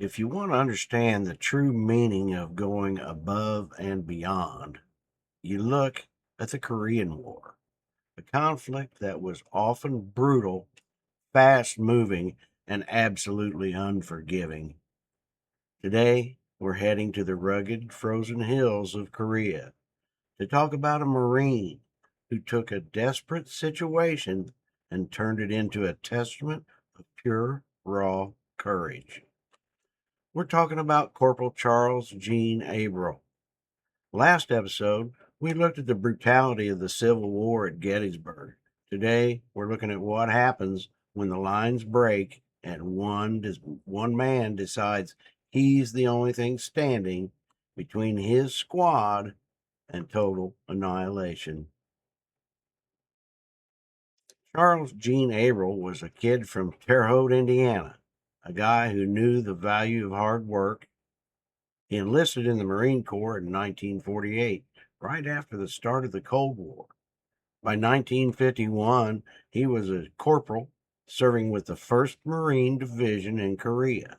If you want to understand the true meaning of going above and beyond, you look at the Korean War, a conflict that was often brutal, fast moving, and absolutely unforgiving. Today, we're heading to the rugged, frozen hills of Korea to talk about a Marine who took a desperate situation and turned it into a testament of pure, raw courage. We're talking about Corporal Charles Gene Abrell. Last episode, we looked at the brutality of the Civil War at Gettysburg. Today, we're looking at what happens when the lines break and one man decides he's the only thing standing between his squad and total annihilation. Charles Gene Abrell was a kid from Terre Haute, Indiana, a guy who knew the value of hard work. He enlisted in the Marine Corps in 1948, right after the start of the Cold War. By 1951, he was a corporal serving with the 1st Marine Division in Korea.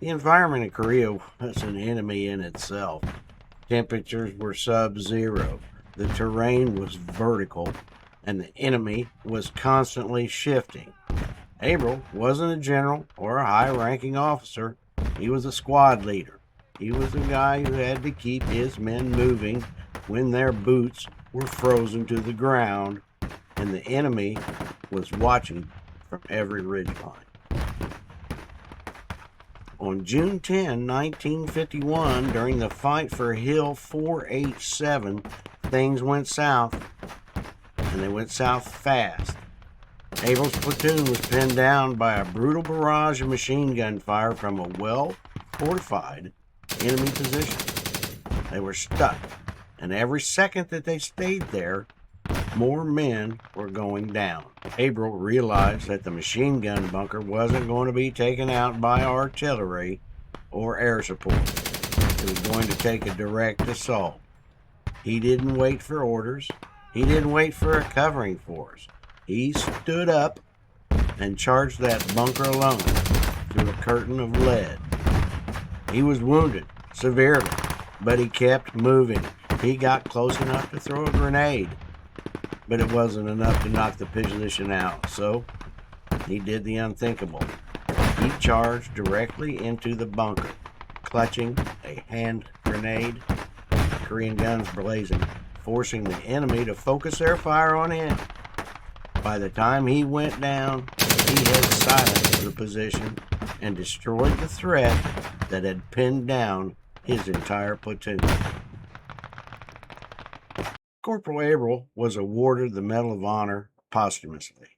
The environment in Korea was an enemy in itself. Temperatures were sub-zero, the terrain was vertical, and the enemy was constantly shifting. Abrell wasn't a general or a high-ranking officer. He was a squad leader. He was the guy who had to keep his men moving when their boots were frozen to the ground and the enemy was watching from every ridgeline. On June 10, 1951, during the fight for Hill 487, things went south, and they went south fast. Abrell's platoon was pinned down by a brutal barrage of machine gun fire from a well-fortified enemy position. They were stuck, and every second that they stayed there, more men were going down. Abrell realized that the machine gun bunker wasn't going to be taken out by artillery or air support. It was going to take a direct assault. He didn't wait for orders. He didn't wait for a covering force. He stood up and charged that bunker alone through a curtain of lead. He was wounded severely, but he kept moving. He got close enough to throw a grenade, but it wasn't enough to knock the position out, so he did the unthinkable. He charged directly into the bunker, clutching a hand grenade, Korean guns blazing, forcing the enemy to focus their fire on him. By the time he went down, he had silenced the position and destroyed the threat that had pinned down his entire platoon. Corporal Abrell was awarded the Medal of Honor posthumously.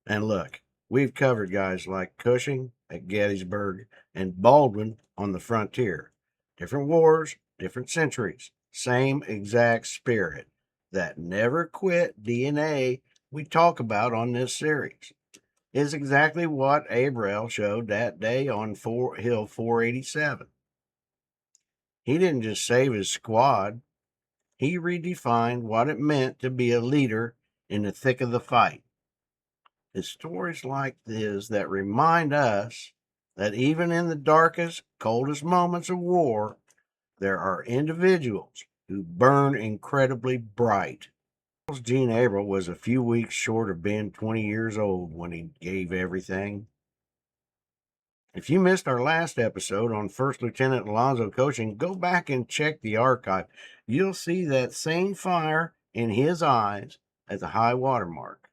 And look, we've covered guys like Cushing at Gettysburg and Baldwin on the frontier. Different wars, different centuries, same exact spirit. That never quit DNA we talk about on this series is exactly what Abrell showed that day on Hill 487. He didn't just save his squad. He redefined what it meant to be a leader in the thick of the fight. It's stories like this that remind us that even in the darkest, coldest moments of war, there are individuals who burn incredibly bright. Charles Gene Abrell was a few weeks short of being 20 years old when he gave everything. If you missed our last episode on First Lieutenant Alonzo coaching, go back and check the archive. You'll see that same fire in his eyes at the high water mark.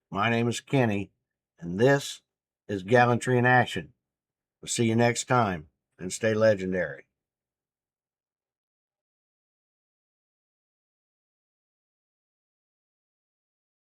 My name is Kenny, and this is Gallantry in Action. We'll see you next time, and stay legendary.